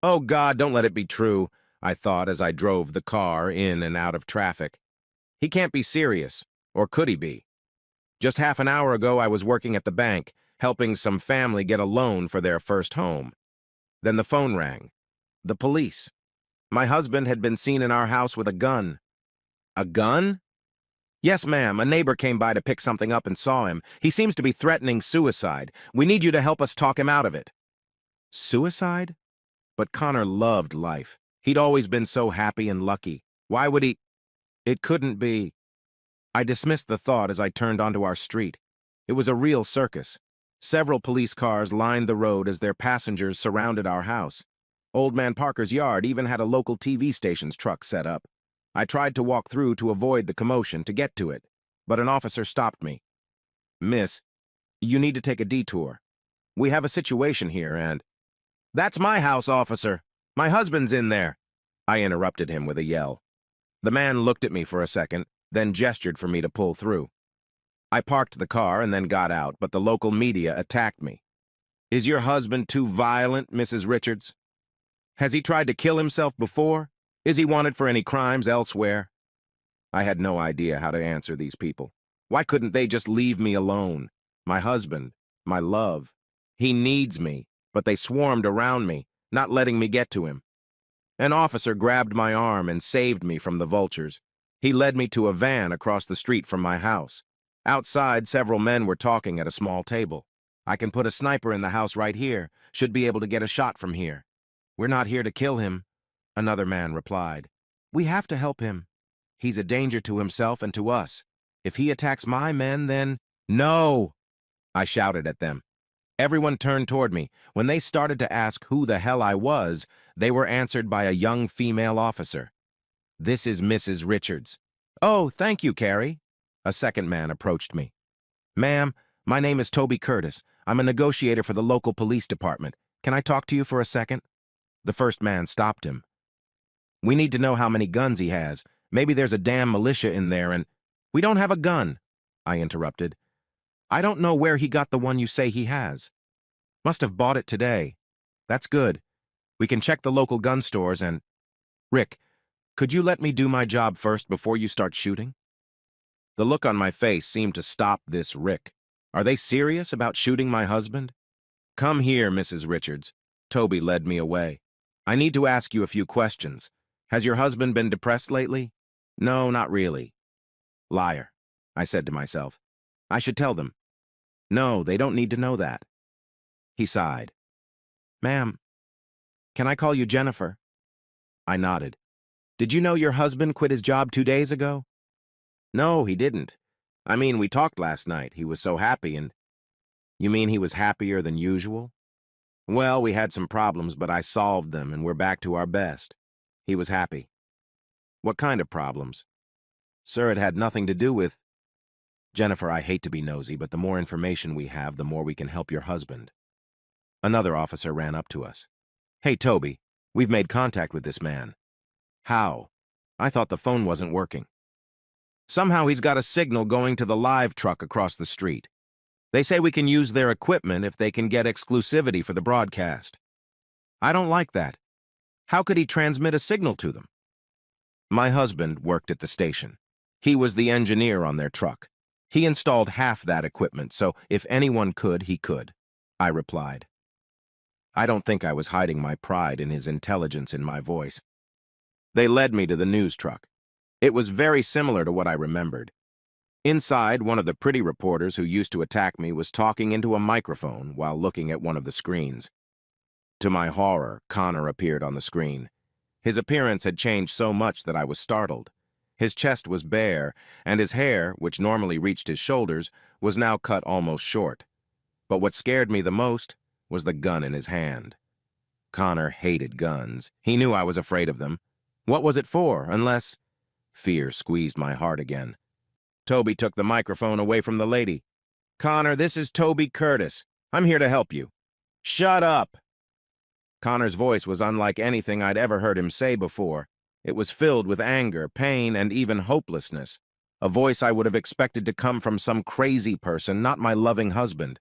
Oh, God, don't let it be true, I thought as I drove the car in and out of traffic. He can't be serious, or could he be? Just half an hour ago, I was working at the bank, helping some family get a loan for their first home. Then the phone rang. The police. My husband had been seen in our house with a gun. A gun? Yes, ma'am. A neighbor came by to pick something up and saw him. He seems to be threatening suicide. We need you to help us talk him out of it. Suicide? But Connor loved life. He'd always been so happy and lucky. Why would he? It couldn't be. I dismissed the thought as I turned onto our street. It was a real circus. Several police cars lined the road as their passengers surrounded our house. Old Man Parker's yard even had a local TV station's truck set up. I tried to walk through to avoid the commotion to get to it, but an officer stopped me. Miss, you need to take a detour. We have a situation here and... That's my house, officer. My husband's in there. I interrupted him with a yell. The man looked at me for a second, then gestured for me to pull through. I parked the car and then got out, but the local media attacked me. Is your husband too violent, Mrs. Richards? Has he tried to kill himself before? Is he wanted for any crimes elsewhere? I had no idea how to answer these people. Why couldn't they just leave me alone? My husband, my love. He needs me, but they swarmed around me, not letting me get to him. An officer grabbed my arm and saved me from the vultures. He led me to a van across the street from my house. Outside, several men were talking at a small table. I can put a sniper in the house right here. Should be able to get a shot from here. We're not here to kill him, another man replied. We have to help him. He's a danger to himself and to us. If he attacks my men, then... No! I shouted at them. Everyone turned toward me. When they started to ask who the hell I was, they were answered by a young female officer. This is Mrs. Richards. Oh, thank you, Carrie. A second man approached me. Ma'am, my name is Toby Curtis. I'm a negotiator for the local police department. Can I talk to you for a second? The first man stopped him. We need to know how many guns he has. Maybe there's a damn militia in there and... We don't have a gun, I interrupted. I don't know where he got the one you say he has. Must have bought it today. That's good. We can check the local gun stores and... Rick, could you let me do my job first before you start shooting? The look on my face seemed to stop this Rick. Are they serious about shooting my husband? Come here, Mrs. Richards. Toby led me away. I need to ask you a few questions. Has your husband been depressed lately? No, not really. Liar, I said to myself. I should tell them. No, they don't need to know that. He sighed. Ma'am, can I call you Jennifer? I nodded. Did you know your husband quit his job 2 days ago? No, he didn't. I mean, we talked last night. He was so happy and... You mean he was happier than usual? Well, we had some problems, but I solved them and we're back to our best. He was happy. What kind of problems? Sir, it had nothing to do with... Jennifer, I hate to be nosy, but the more information we have, the more we can help your husband. Another officer ran up to us. Hey, Toby, we've made contact with this man. How? I thought the phone wasn't working. Somehow he's got a signal going to the live truck across the street. They say we can use their equipment if they can get exclusivity for the broadcast. I don't like that. How could he transmit a signal to them? My husband worked at the station. He was the engineer on their truck. He installed half that equipment, so if anyone could, he could, I replied. I don't think I was hiding my pride in his intelligence in my voice. They led me to the news truck. It was very similar to what I remembered. Inside, one of the pretty reporters who used to attack me was talking into a microphone while looking at one of the screens. To my horror, Connor appeared on the screen. His appearance had changed so much that I was startled. His chest was bare, and his hair, which normally reached his shoulders, was now cut almost short. But what scared me the most was the gun in his hand. Connor hated guns. He knew I was afraid of them. What was it for, unless... Fear squeezed my heart again. Toby took the microphone away from the lady. Connor, this is Toby Curtis. I'm here to help you. Shut up! Connor's voice was unlike anything I'd ever heard him say before. It was filled with anger, pain, and even hopelessness. A voice I would have expected to come from some crazy person, not my loving husband.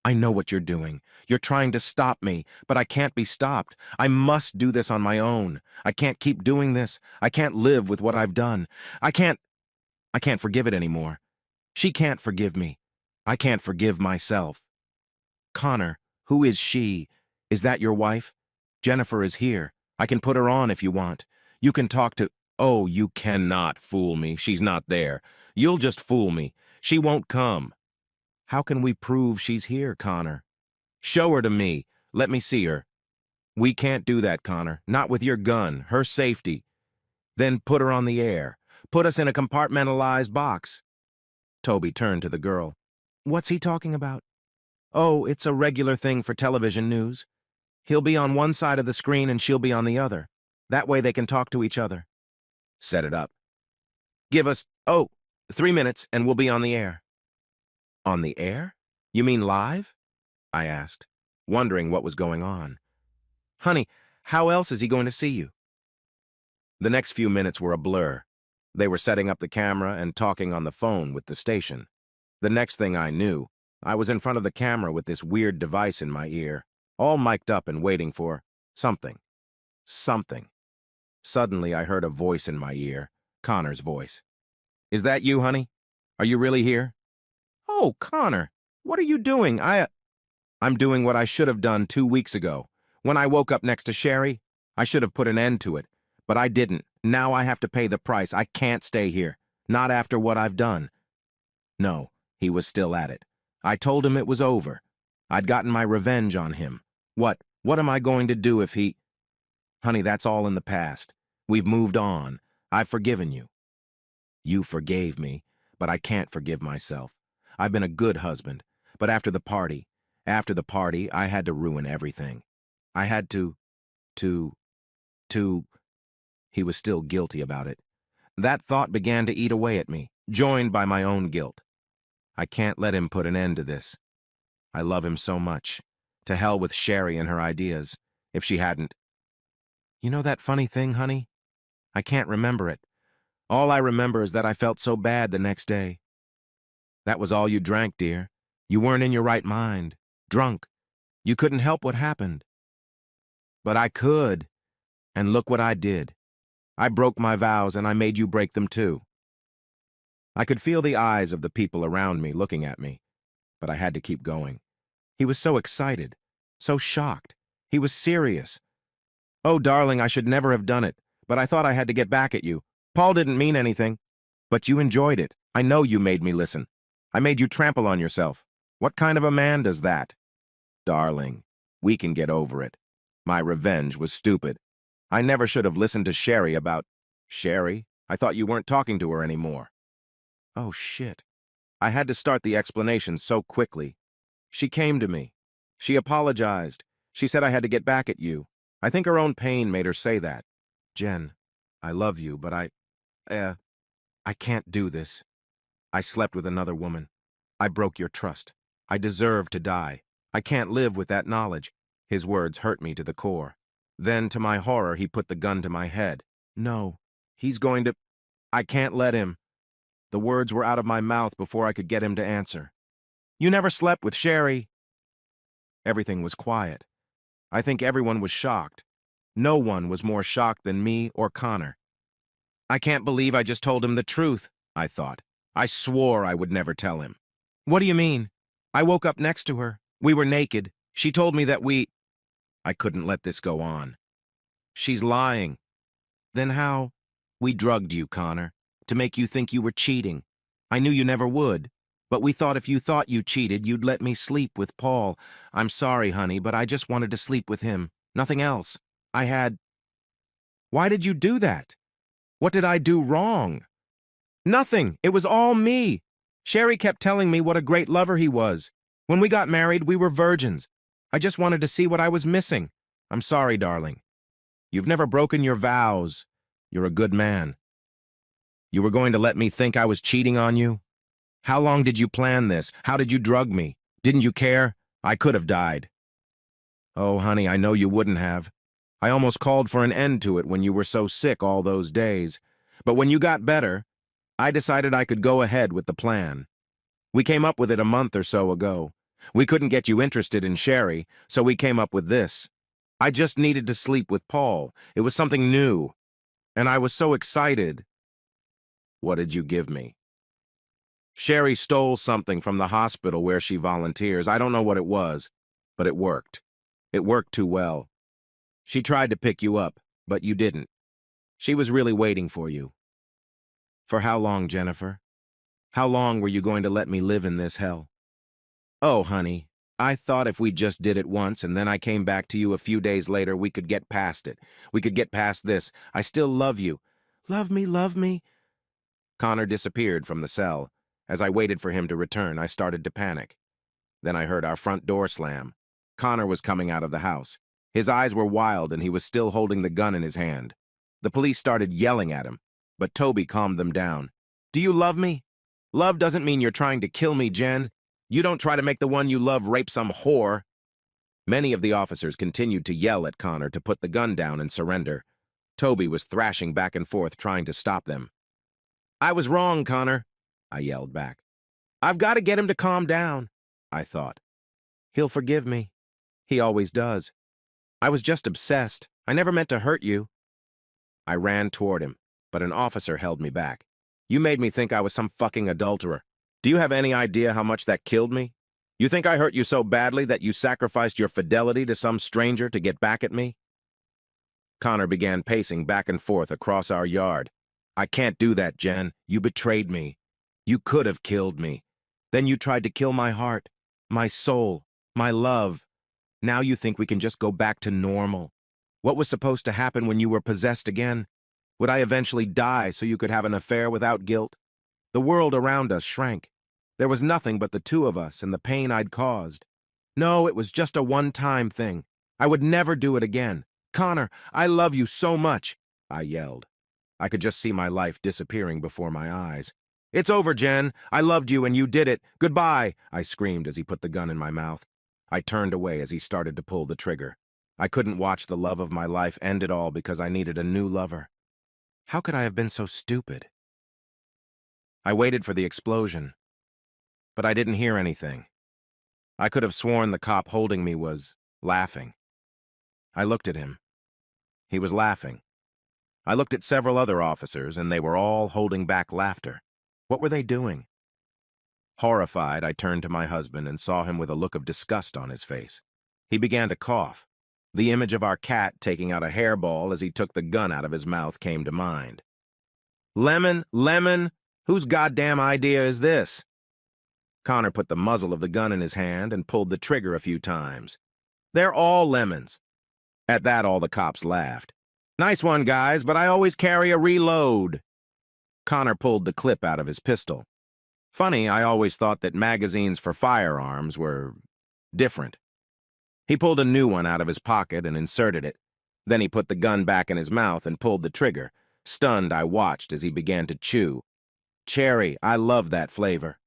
I know what you're doing. You're trying to stop me, but I can't be stopped. I must do this on my own. I can't keep doing this. I can't live with what I've done. I can't forgive it anymore. She can't forgive me. I can't forgive myself. Connor, who is she? Is that your wife? Jennifer is here. I can put her on if you want. You can talk to... Oh, you cannot fool me. She's not there. You'll just fool me. She won't come. How can we prove she's here, Connor? Show her to me. Let me see her. We can't do that, Connor. Not with your gun. Her safety. Then put her on the air. Put us in a compartmentalized box. Toby turned to the girl. What's he talking about? Oh, it's a regular thing for television news. He'll be on one side of the screen and she'll be on the other. That way they can talk to each other. Set it up. Give us, 3 minutes and we'll be on the air. On the air? You mean live? I asked, wondering what was going on. Honey, how else is he going to see you? The next few minutes were a blur. They were setting up the camera and talking on the phone with the station. The next thing I knew, I was in front of the camera with this weird device in my ear, all mic'd up and waiting for something. Something. Suddenly I heard a voice in my ear, Connor's voice. Is that you, honey? Are you really here? Oh, Connor, what are you doing? I'm doing what I should have done 2 weeks ago. When I woke up next to Sherry, I should have put an end to it. But I didn't. Now I have to pay the price. I can't stay here. Not after what I've done. No, he was still at it. I told him it was over. I'd gotten my revenge on him. What am I going to do if he... Honey, that's all in the past. We've moved on. I've forgiven you. You forgave me, but I can't forgive myself. I've been a good husband, but after the party, I had to ruin everything. I had to... He was still guilty about it. That thought began to eat away at me, joined by my own guilt. I can't let him put an end to this. I love him so much. To hell with Sherry and her ideas, if she hadn't. You know that funny thing, honey? I can't remember it. All I remember is that I felt so bad the next day. That was all you drank, dear. You weren't in your right mind. Drunk. You couldn't help what happened. But I could. And look what I did. I broke my vows and I made you break them too. I could feel the eyes of the people around me looking at me, but I had to keep going. He was so excited, so shocked. He was serious. Oh, darling, I should never have done it, but I thought I had to get back at you. Paul didn't mean anything, but you enjoyed it. I know you made me listen. I made you trample on yourself. What kind of a man does that? Darling, we can get over it. My revenge was stupid. I never should have listened to Sherry about... Sherry? I thought you weren't talking to her anymore. Oh, shit. I had to start the explanation so quickly. She came to me. She apologized. She said I had to get back at you. I think her own pain made her say that. Jen, I love you, but I can't do this. I slept with another woman. I broke your trust. I deserve to die. I can't live with that knowledge. His words hurt me to the core. Then, to my horror, he put the gun to my head. No, he's going to... I can't let him. The words were out of my mouth before I could get him to answer. You never slept with Sherry. Everything was quiet. I think everyone was shocked. No one was more shocked than me or Connor. I can't believe I just told him the truth, I thought. I swore I would never tell him. What do you mean? I woke up next to her. We were naked. She told me that we... I couldn't let this go on. She's lying. Then how? We drugged you, Connor, to make you think you were cheating. I knew you never would, but we thought if you thought you cheated, you'd let me sleep with Paul. I'm sorry, honey, but I just wanted to sleep with him. Nothing else. I had... Why did you do that? What did I do wrong? Nothing. It was all me. Sherry kept telling me what a great lover he was. When we got married, we were virgins. I just wanted to see what I was missing. I'm sorry, darling. You've never broken your vows. You're a good man. You were going to let me think I was cheating on you? How long did you plan this? How did you drug me? Didn't you care? I could have died. Oh, honey, I know you wouldn't have. I almost called for an end to it when you were so sick all those days. But when you got better, I decided I could go ahead with the plan. We came up with it a month or so ago. We couldn't get you interested in Sherry, so we came up with this. I just needed to sleep with Paul. It was something new, and I was so excited. What did you give me? Sherry stole something from the hospital where she volunteers. I don't know what it was, but it worked. It worked too well. She tried to pick you up, but you didn't. She was really waiting for you. For how long, Jennifer? How long were you going to let me live in this hell? Oh, honey, I thought if we just did it once and then I came back to you a few days later, we could get past it. We could get past this. I still love you. Love me, love me. Connor disappeared from the cell. As I waited for him to return, I started to panic. Then I heard our front door slam. Connor was coming out of the house. His eyes were wild and he was still holding the gun in his hand. The police started yelling at him, but Toby calmed them down. Do you love me? Love doesn't mean you're trying to kill me, Jen. You don't try to make the one you love rape some whore. Many of the officers continued to yell at Connor to put the gun down and surrender. Toby was thrashing back and forth trying to stop them. I was wrong, Connor, I yelled back. I've got to get him to calm down, I thought. He'll forgive me. He always does. I was just obsessed. I never meant to hurt you. I ran toward him, but an officer held me back. You made me think I was some fucking adulterer. Do you have any idea how much that killed me? You think I hurt you so badly that you sacrificed your fidelity to some stranger to get back at me? Connor began pacing back and forth across our yard. I can't do that, Jen. You betrayed me. You could have killed me. Then you tried to kill my heart, my soul, my love. Now you think we can just go back to normal. What was supposed to happen when you were possessed again? Would I eventually die so you could have an affair without guilt? The world around us shrank. There was nothing but the two of us and the pain I'd caused. No, it was just a one-time thing. I would never do it again. Connor, I love you so much, I yelled. I could just see my life disappearing before my eyes. It's over, Jen. I loved you and you did it. Goodbye, I screamed as he put the gun in my mouth. I turned away as he started to pull the trigger. I couldn't watch the love of my life end it all because I needed a new lover. How could I have been so stupid? I waited for the explosion, but I didn't hear anything. I could have sworn the cop holding me was laughing. I looked at him. He was laughing. I looked at several other officers, and they were all holding back laughter. What were they doing? Horrified, I turned to my husband and saw him with a look of disgust on his face. He began to cough. The image of our cat taking out a hairball as he took the gun out of his mouth came to mind. Lemon, lemon, whose goddamn idea is this? Connor put the muzzle of the gun in his hand and pulled the trigger a few times. They're all lemons. At that, all the cops laughed. Nice one, guys, but I always carry a reload. Connor pulled the clip out of his pistol. Funny, I always thought that magazines for firearms were different. He pulled a new one out of his pocket and inserted it. Then he put the gun back in his mouth and pulled the trigger. Stunned, I watched as he began to chew. Cherry, I love that flavor.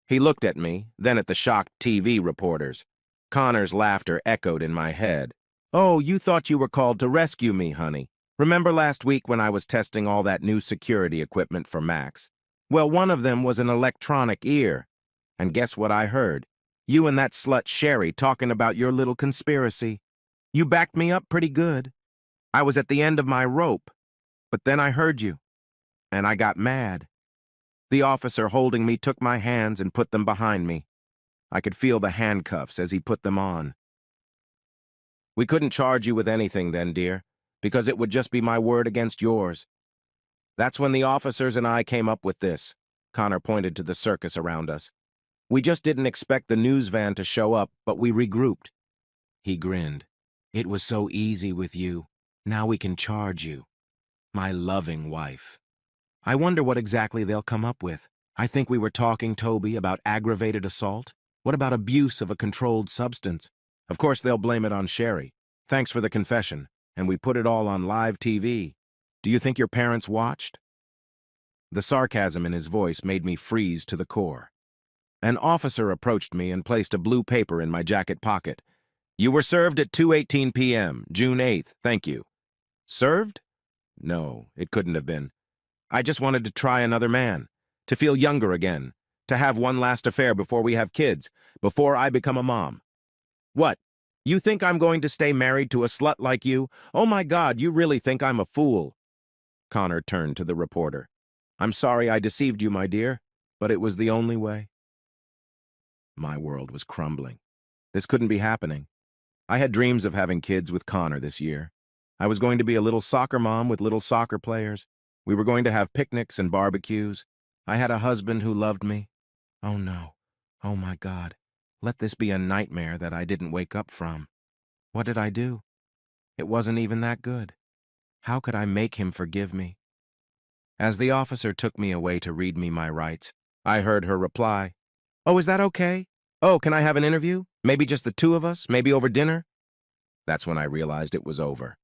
He looked at me, then at the shocked TV reporters. Connor's laughter echoed in my head. Oh, you thought you were called to rescue me, honey. Remember last week when I was testing all that new security equipment for Max? Well, one of them was an electronic ear. And guess what I heard? You and that slut Sherry talking about your little conspiracy. You backed me up pretty good. I was at the end of my rope. But then I heard you. And I got mad. The officer holding me took my hands and put them behind me. I could feel the handcuffs as he put them on. We couldn't charge you with anything then, dear, because it would just be my word against yours. That's when the officers and I came up with this. Connor pointed to the circus around us. We just didn't expect the news van to show up, but we regrouped. He grinned. It was so easy with you. Now we can charge you. My loving wife. I wonder what exactly they'll come up with. I think we were talking, Toby, about aggravated assault. What about abuse of a controlled substance? Of course they'll blame it on Sherry. Thanks for the confession. And we put it all on live TV. Do you think your parents watched? The sarcasm in his voice made me freeze to the core. An officer approached me and placed a blue paper in my jacket pocket. You were served at 2:18 p.m., June 8th, thank you. Served? No, it couldn't have been. I just wanted to try another man, to feel younger again, To have one last affair before we have kids, before I become a mom. What? You think I'm going to stay married to a slut like you? Oh my God, you really think I'm a fool? Connor turned to the reporter. I'm sorry I deceived you, my dear, but it was the only way. My world was crumbling. This couldn't be happening. I had dreams of having kids with Connor this year. I was going to be a little soccer mom with little soccer players. We were going to have picnics and barbecues. I had a husband who loved me. Oh no. Oh my God. Let this be a nightmare that I didn't wake up from. What did I do? It wasn't even that good. How could I make him forgive me? As the officer took me away to read me my rights, I heard her reply, "Oh, is that okay? Oh, can I have an interview? Maybe just the two of us? Maybe over dinner?" That's when I realized it was over.